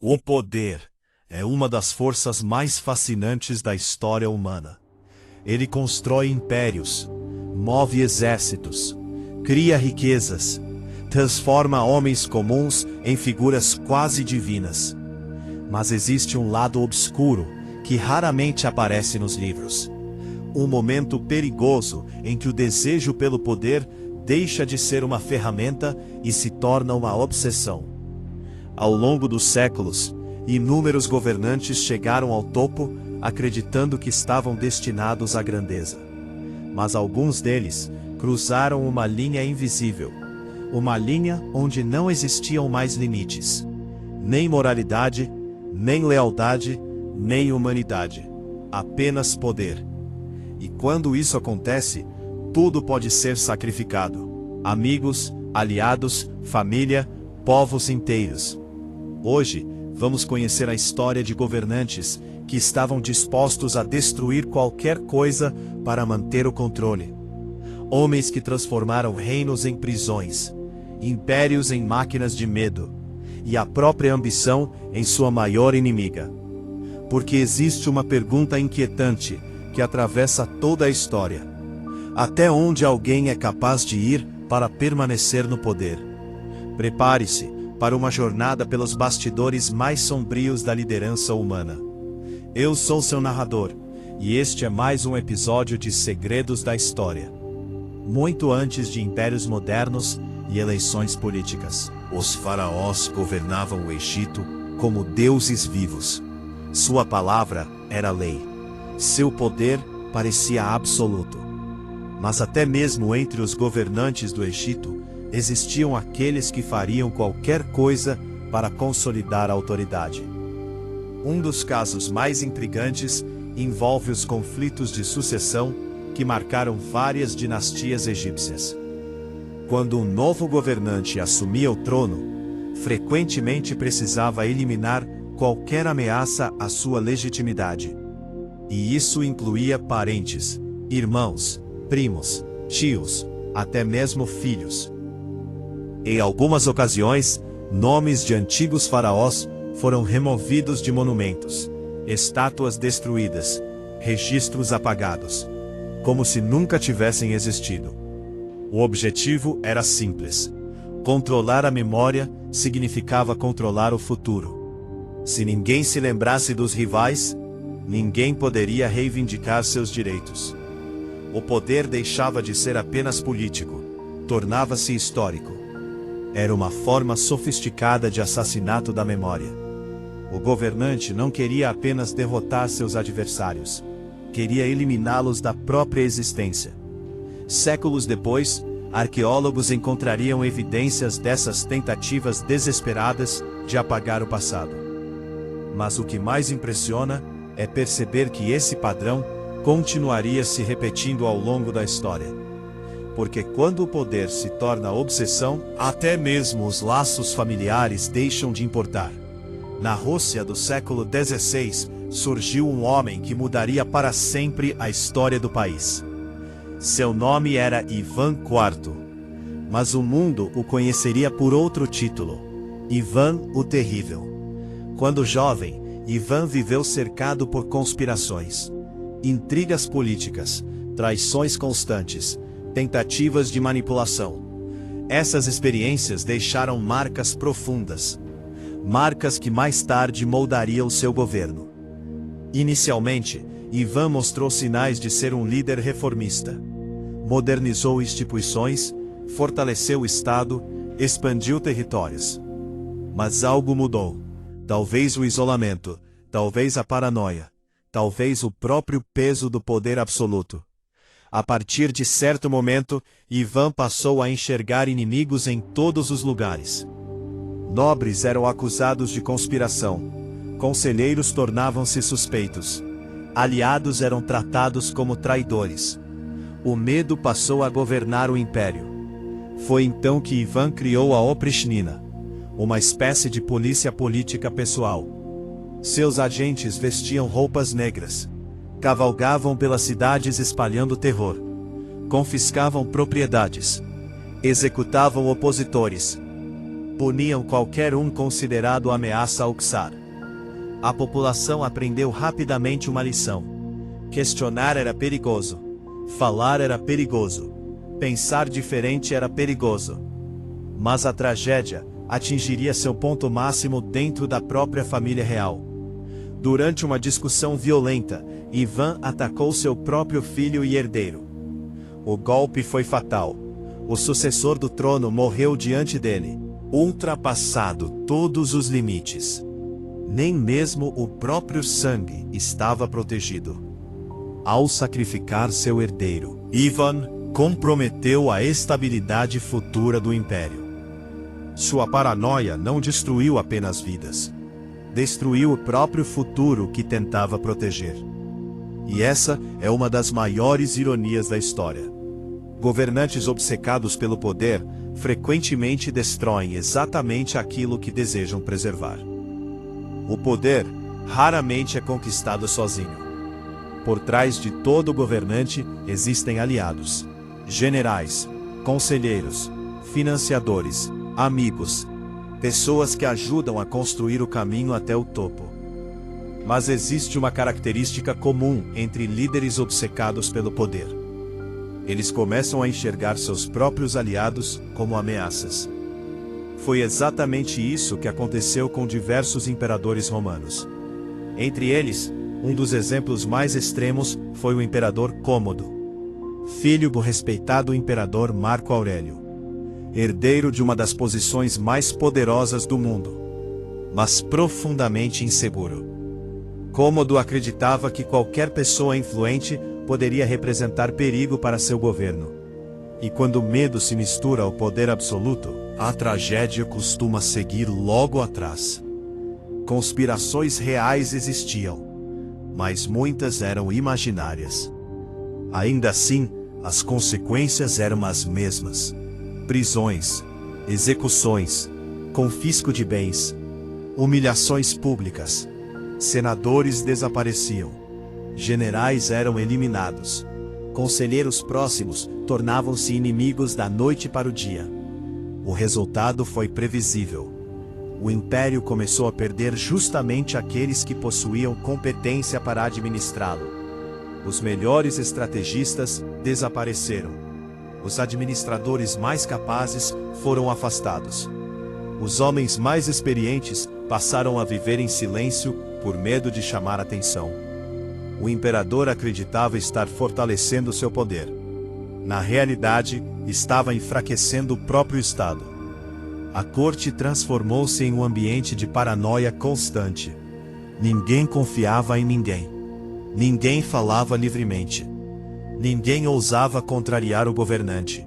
O poder é uma das forças mais fascinantes da história humana. Ele constrói impérios, move exércitos, cria riquezas, transforma homens comuns em figuras quase divinas. Mas existe um lado obscuro que raramente aparece nos livros. Um momento perigoso em que o desejo pelo poder deixa de ser uma ferramenta e se torna uma obsessão. Ao longo dos séculos, inúmeros governantes chegaram ao topo acreditando que estavam destinados à grandeza. Mas alguns deles cruzaram uma linha invisível, uma linha onde não existiam mais limites, nem moralidade, nem lealdade, nem humanidade, apenas poder. E quando isso acontece, tudo pode ser sacrificado: amigos, aliados, família, povos inteiros. Hoje, vamos conhecer a história de governantes que estavam dispostos a destruir qualquer coisa para manter o controle. Homens que transformaram reinos em prisões, impérios em máquinas de medo, e a própria ambição em sua maior inimiga. Porque existe uma pergunta inquietante que atravessa toda a história: até onde alguém é capaz de ir para permanecer no poder? Prepare-se para uma jornada pelos bastidores mais sombrios da liderança humana. Eu sou seu narrador, e este é mais um episódio de Segredos da História. Muito antes de impérios modernos e eleições políticas, os faraós governavam o Egito como deuses vivos. Sua palavra era lei. Seu poder parecia absoluto. Mas até mesmo entre os governantes do Egito, existiam aqueles que fariam qualquer coisa para consolidar a autoridade. Um dos casos mais intrigantes envolve os conflitos de sucessão que marcaram várias dinastias egípcias. Quando um novo governante assumia o trono, frequentemente precisava eliminar qualquer ameaça à sua legitimidade. E isso incluía parentes, irmãos, primos, tios, até mesmo filhos. Em algumas ocasiões, nomes de antigos faraós foram removidos de monumentos, estátuas destruídas, registros apagados, como se nunca tivessem existido. O objetivo era simples: controlar a memória significava controlar o futuro. Se ninguém se lembrasse dos rivais, ninguém poderia reivindicar seus direitos. O poder deixava de ser apenas político, tornava-se histórico. Era uma forma sofisticada de assassinato da memória. O governante não queria apenas derrotar seus adversários, queria eliminá-los da própria existência. Séculos depois, arqueólogos encontrariam evidências dessas tentativas desesperadas de apagar o passado. Mas o que mais impressiona é perceber que esse padrão continuaria se repetindo ao longo da história. Porque quando o poder se torna obsessão, até mesmo os laços familiares deixam de importar. Na Rússia do século XVI, surgiu um homem que mudaria para sempre a história do país. Seu nome era Ivan IV, mas o mundo o conheceria por outro título: Ivan o Terrível. Quando jovem, Ivan viveu cercado por conspirações, intrigas políticas, traições constantes, tentativas de manipulação. Essas experiências deixaram marcas profundas, marcas que mais tarde moldariam seu governo. Inicialmente, Ivan mostrou sinais de ser um líder reformista. Modernizou instituições, fortaleceu o Estado, expandiu territórios. Mas algo mudou. Talvez o isolamento, talvez a paranoia, talvez o próprio peso do poder absoluto. A partir de certo momento, Ivan passou a enxergar inimigos em todos os lugares. Nobres eram acusados de conspiração, conselheiros tornavam-se suspeitos, aliados eram tratados como traidores. O medo passou a governar o império. Foi então que Ivan criou a Oprichnina, uma espécie de polícia política pessoal. Seus agentes vestiam roupas negras, cavalgavam pelas cidades espalhando terror, confiscavam propriedades, executavam opositores, puniam qualquer um considerado ameaça ao czar. A população aprendeu rapidamente uma lição. Questionar era perigoso. Falar era perigoso. Pensar diferente era perigoso. Mas a tragédia atingiria seu ponto máximo dentro da própria família real. Durante uma discussão violenta, Ivan atacou seu próprio filho e herdeiro. O golpe foi fatal. O sucessor do trono morreu diante dele, ultrapassado todos os limites. Nem mesmo o próprio sangue estava protegido. Ao sacrificar seu herdeiro, Ivan comprometeu a estabilidade futura do império. Sua paranoia não destruiu apenas vidas. Destruiu o próprio futuro que tentava proteger. E essa é uma das maiores ironias da história. Governantes obcecados pelo poder frequentemente destroem exatamente aquilo que desejam preservar. O poder raramente é conquistado sozinho. Por trás de todo governante existem aliados, generais, conselheiros, financiadores, amigos, pessoas que ajudam a construir o caminho até o topo. Mas existe uma característica comum entre líderes obcecados pelo poder. Eles começam a enxergar seus próprios aliados como ameaças. Foi exatamente isso que aconteceu com diversos imperadores romanos. Entre eles, um dos exemplos mais extremos foi o imperador Cômodo, filho do respeitado imperador Marco Aurélio, herdeiro de uma das posições mais poderosas do mundo, mas profundamente inseguro. Cômodo acreditava que qualquer pessoa influente poderia representar perigo para seu governo. E quando o medo se mistura ao poder absoluto, a tragédia costuma seguir logo atrás. Conspirações reais existiam, mas muitas eram imaginárias. Ainda assim, as consequências eram as mesmas: prisões, execuções, confisco de bens, humilhações públicas. Senadores desapareciam, generais eram eliminados, conselheiros próximos tornavam-se inimigos da noite para o dia. O resultado foi previsível. O império começou a perder justamente aqueles que possuíam competência para administrá-lo. Os melhores estrategistas desapareceram. Os administradores mais capazes foram afastados. Os homens mais experientes passaram a viver em silêncio por medo de chamar atenção. O imperador acreditava estar fortalecendo seu poder. Na realidade, estava enfraquecendo o próprio Estado. A corte transformou-se em um ambiente de paranoia constante. Ninguém confiava em ninguém. Ninguém falava livremente. Ninguém ousava contrariar o governante.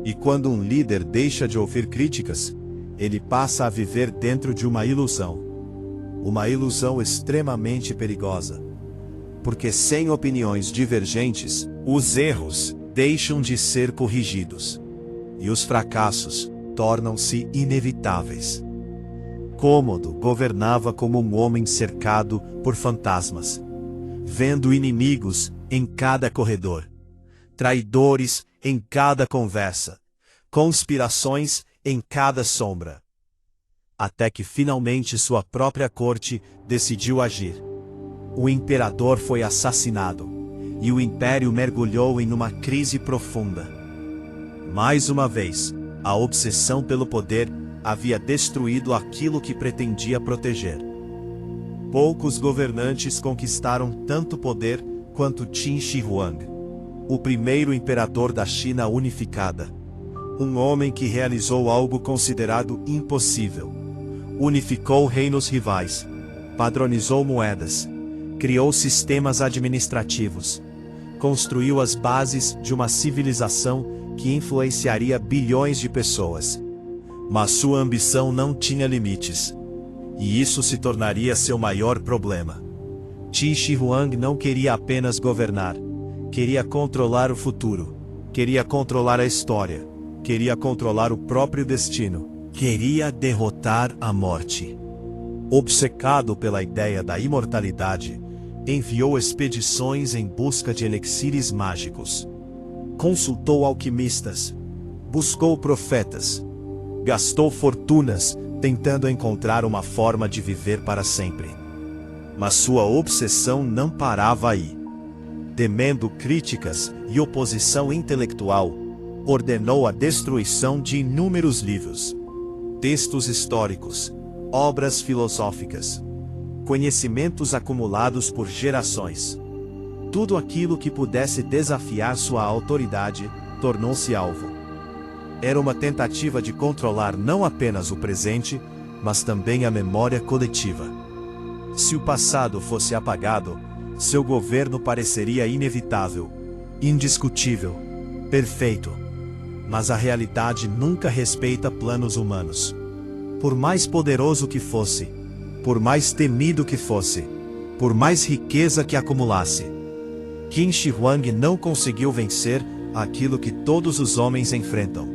E quando um líder deixa de ouvir críticas, ele passa a viver dentro de uma ilusão. Uma ilusão extremamente perigosa. Porque sem opiniões divergentes, os erros deixam de ser corrigidos. E os fracassos tornam-se inevitáveis. Cômodo governava como um homem cercado por fantasmas, vendo inimigos em cada corredor, traidores em cada conversa, conspirações em cada sombra. Até que finalmente sua própria corte decidiu agir. O imperador foi assassinado, e o império mergulhou em uma crise profunda. Mais uma vez, a obsessão pelo poder havia destruído aquilo que pretendia proteger. Poucos governantes conquistaram tanto poder quanto Qin Shi Huang, o primeiro imperador da China unificada. Um homem que realizou algo considerado impossível. Unificou reinos rivais, padronizou moedas, criou sistemas administrativos, construiu as bases de uma civilização que influenciaria bilhões de pessoas. Mas sua ambição não tinha limites. E isso se tornaria seu maior problema. Qin Shi Huang não queria apenas governar, queria controlar o futuro, queria controlar a história, queria controlar o próprio destino, queria derrotar a morte. Obcecado pela ideia da imortalidade, enviou expedições em busca de elixires mágicos. Consultou alquimistas, buscou profetas, Gastou fortunas tentando encontrar uma forma de viver para sempre. Mas sua obsessão não parava aí. Temendo críticas e oposição intelectual, ordenou a destruição de inúmeros livros, textos históricos, obras filosóficas, conhecimentos acumulados por gerações. Tudo aquilo que pudesse desafiar sua autoridade tornou-se alvo. Era uma tentativa de controlar não apenas o presente, mas também a memória coletiva. Se o passado fosse apagado, seu governo pareceria inevitável, indiscutível, perfeito. Mas a realidade nunca respeita planos humanos. Por mais poderoso que fosse, por mais temido que fosse, por mais riqueza que acumulasse, Qin Shi Huang não conseguiu vencer aquilo que todos os homens enfrentam: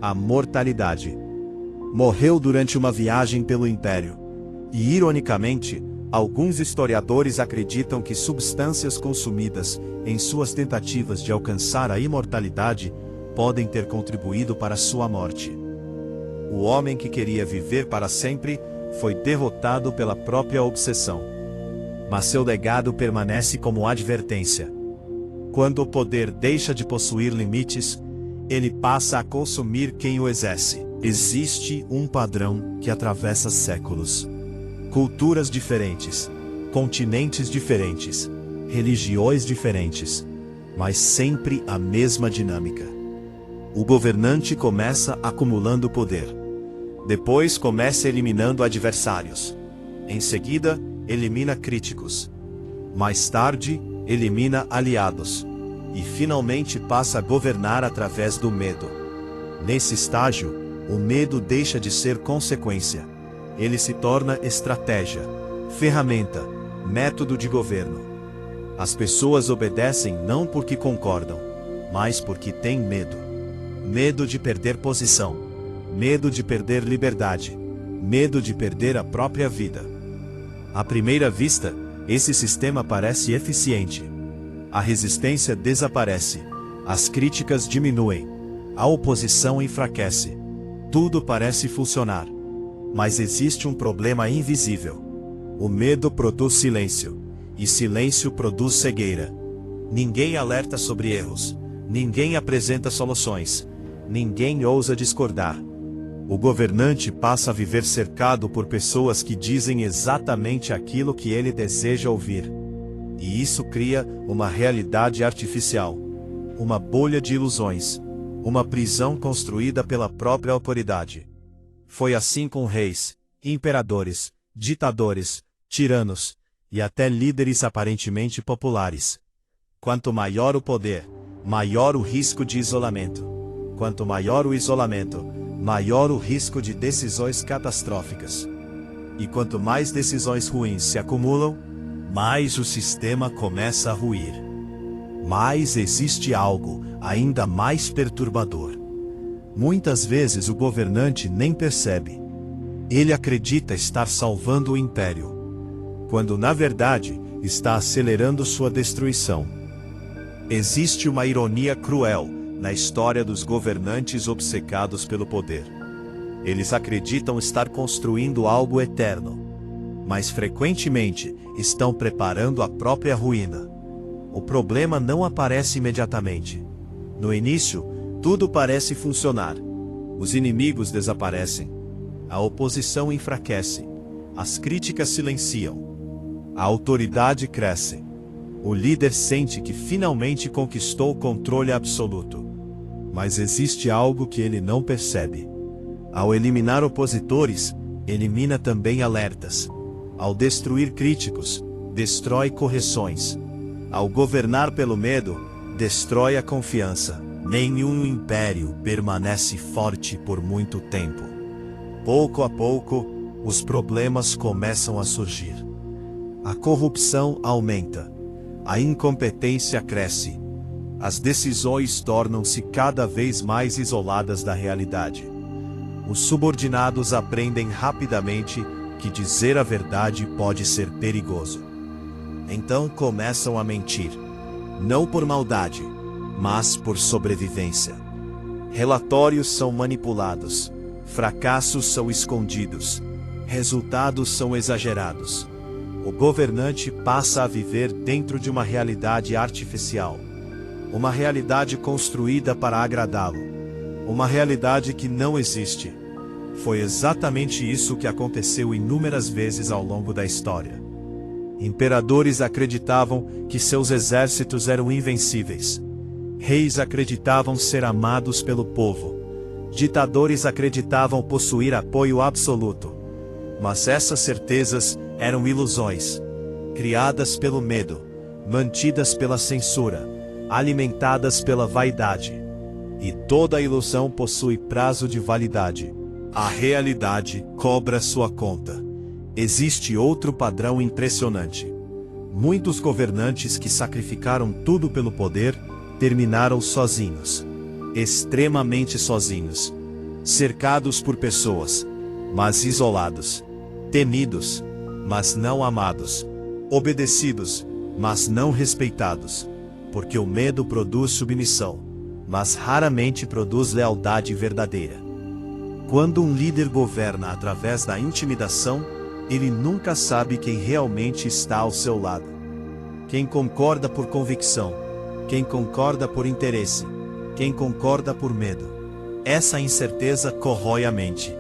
a mortalidade. Morreu durante uma viagem pelo Império. E, ironicamente, alguns historiadores acreditam que substâncias consumidas em suas tentativas de alcançar a imortalidade podem ter contribuído para sua morte. O homem que queria viver para sempre foi derrotado pela própria obsessão. Mas seu legado permanece como advertência. Quando o poder deixa de possuir limites, ele passa a consumir quem o exerce. Existe um padrão que atravessa séculos. Culturas diferentes, continentes diferentes, religiões diferentes, mas sempre a mesma dinâmica. O governante começa acumulando poder. Depois começa eliminando adversários. Em seguida, elimina críticos. Mais tarde, elimina aliados. E finalmente passa a governar através do medo. Nesse estágio, o medo deixa de ser consequência. Ele se torna estratégia, ferramenta, método de governo. As pessoas obedecem não porque concordam, mas porque têm medo. Medo de perder posição, medo de perder liberdade, medo de perder a própria vida. À primeira vista, esse sistema parece eficiente. A resistência desaparece, as críticas diminuem, a oposição enfraquece. Tudo parece funcionar. Mas existe um problema invisível. O medo produz silêncio, e silêncio produz cegueira. Ninguém alerta sobre erros, ninguém apresenta soluções, ninguém ousa discordar. O governante passa a viver cercado por pessoas que dizem exatamente aquilo que ele deseja ouvir. E isso cria uma realidade artificial, uma bolha de ilusões, uma prisão construída pela própria autoridade. Foi assim com reis, imperadores, ditadores, tiranos, e até líderes aparentemente populares. Quanto maior o poder, maior o risco de isolamento. Quanto maior o isolamento, maior o risco de decisões catastróficas. E quanto mais decisões ruins se acumulam, mais o sistema começa a ruir. Mas existe algo ainda mais perturbador. Muitas vezes o governante nem percebe. Ele acredita estar salvando o império, quando na verdade está acelerando sua destruição. Existe uma ironia cruel na história dos governantes obcecados pelo poder. Eles acreditam estar construindo algo eterno, mas frequentemente estão preparando a própria ruína. O problema não aparece imediatamente. No início, tudo parece funcionar. Os inimigos desaparecem. A oposição enfraquece. As críticas silenciam. A autoridade cresce. O líder sente que finalmente conquistou o controle absoluto. Mas existe algo que ele não percebe. Ao eliminar opositores, elimina também alertas. Ao destruir críticos, destrói correções. Ao governar pelo medo, destrói a confiança. Nenhum império permanece forte por muito tempo. Pouco a pouco, os problemas começam a surgir. A corrupção aumenta. A incompetência cresce. As decisões tornam-se cada vez mais isoladas da realidade. Os subordinados aprendem rapidamente que dizer a verdade pode ser perigoso. Então começam a mentir. Não por maldade, mas por sobrevivência. Relatórios são manipulados. Fracassos são escondidos. Resultados são exagerados. O governante passa a viver dentro de uma realidade artificial. Uma realidade construída para agradá-lo. Uma realidade que não existe. Foi exatamente isso que aconteceu inúmeras vezes ao longo da história. Imperadores acreditavam que seus exércitos eram invencíveis. Reis acreditavam ser amados pelo povo. Ditadores acreditavam possuir apoio absoluto. Mas essas certezas eram ilusões, criadas pelo medo, mantidas pela censura, alimentadas pela vaidade. E toda ilusão possui prazo de validade. A realidade cobra sua conta. Existe outro padrão impressionante. Muitos governantes que sacrificaram tudo pelo poder terminaram sozinhos. Extremamente sozinhos. Cercados por pessoas, mas isolados. Temidos, mas não amados. Obedecidos, mas não respeitados. Porque o medo produz submissão, mas raramente produz lealdade verdadeira. Quando um líder governa através da intimidação, ele nunca sabe quem realmente está ao seu lado. Quem concorda por convicção, quem concorda por interesse, quem concorda por medo. Essa incerteza corrói a mente.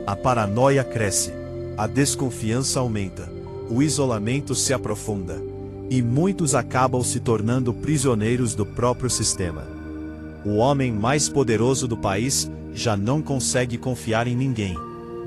A paranoia cresce, a desconfiança aumenta, o isolamento se aprofunda, e muitos acabam se tornando prisioneiros do próprio sistema. O homem mais poderoso do país já não consegue confiar em ninguém,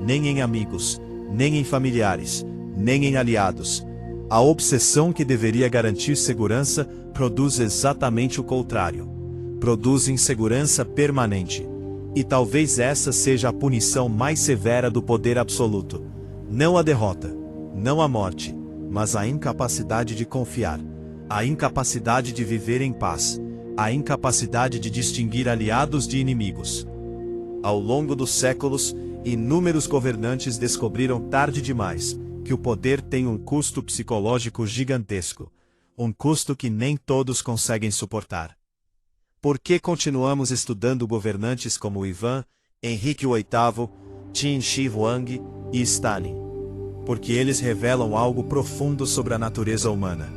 nem em amigos, nem em familiares, nem em aliados. A obsessão que deveria garantir segurança produz exatamente o contrário. Produz insegurança permanente. E talvez essa seja a punição mais severa do poder absoluto. Não a derrota, não a morte, mas a incapacidade de confiar, a incapacidade de viver em paz, a incapacidade de distinguir aliados de inimigos. Ao longo dos séculos, inúmeros governantes descobriram tarde demais que o poder tem um custo psicológico gigantesco, um custo que nem todos conseguem suportar. Por que continuamos estudando governantes como Ivan, Henrique VIII, Qin Shi Huang e Stalin? Porque eles revelam algo profundo sobre a natureza humana.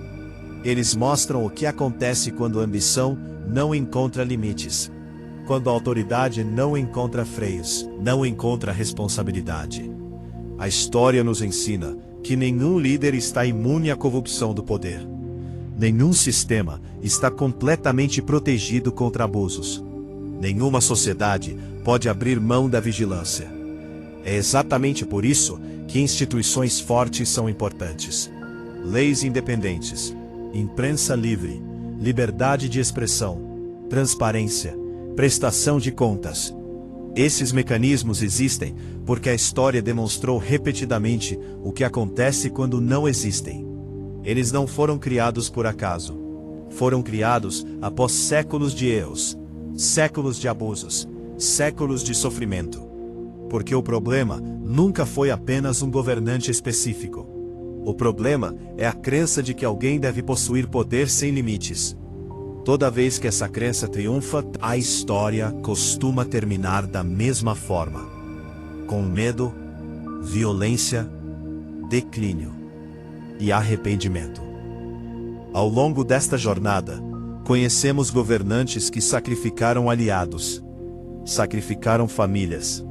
Eles mostram o que acontece quando a ambição não encontra limites. Quando a autoridade não encontra freios, não encontra responsabilidade. A história nos ensina que nenhum líder está imune à corrupção do poder. Nenhum sistema está completamente protegido contra abusos. Nenhuma sociedade pode abrir mão da vigilância. É exatamente por isso que instituições fortes são importantes. Leis independentes, imprensa livre, liberdade de expressão, transparência, prestação de contas. Esses mecanismos existem porque a história demonstrou repetidamente o que acontece quando não existem. Eles não foram criados por acaso. Foram criados após séculos de erros, séculos de abusos, séculos de sofrimento. Porque o problema nunca foi apenas um governante específico. O problema é a crença de que alguém deve possuir poder sem limites. Toda vez que essa crença triunfa, a história costuma terminar da mesma forma. Com medo, violência, declínio e arrependimento. Ao longo desta jornada, conhecemos governantes que sacrificaram aliados, sacrificaram famílias,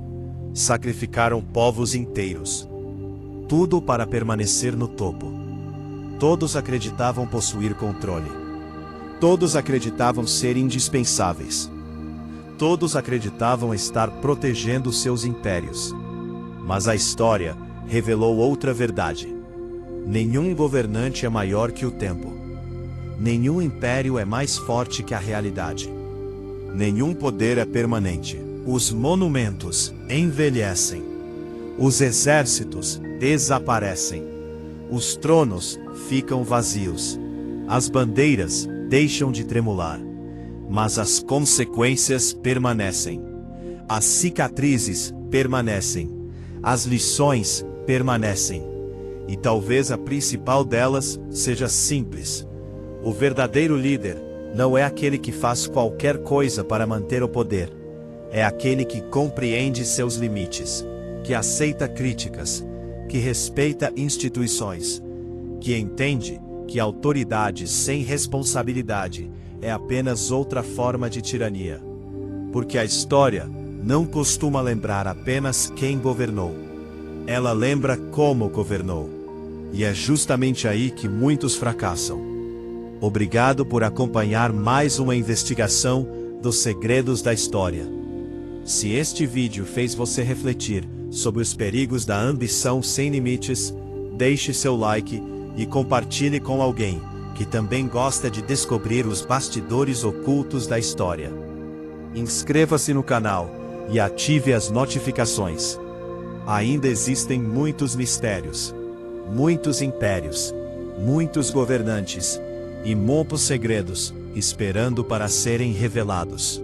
sacrificaram povos inteiros. Tudo para permanecer no topo. Todos acreditavam possuir controle. Todos acreditavam ser indispensáveis. Todos acreditavam estar protegendo seus impérios. Mas a história revelou outra verdade. Nenhum governante é maior que o tempo. Nenhum império é mais forte que a realidade. Nenhum poder é permanente. Os monumentos envelhecem. Os exércitos desaparecem. Os tronos ficam vazios. As bandeiras deixam de tremular. Mas as consequências permanecem. As cicatrizes permanecem. As lições permanecem. E talvez a principal delas seja simples. O verdadeiro líder não é aquele que faz qualquer coisa para manter o poder. é aquele que compreende seus limites, que aceita críticas, que respeita instituições, que entende que autoridade sem responsabilidade é apenas outra forma de tirania. Porque a história não costuma lembrar apenas quem governou. Ela lembra como governou. E é justamente aí que muitos fracassam. Obrigado por acompanhar mais uma investigação dos segredos da história. Se este vídeo fez você refletir sobre os perigos da ambição sem limites, deixe seu like e compartilhe com alguém que também gosta de descobrir os bastidores ocultos da história. Inscreva-se no canal e ative as notificações. Ainda existem muitos mistérios, muitos impérios, muitos governantes e muitos segredos esperando para serem revelados.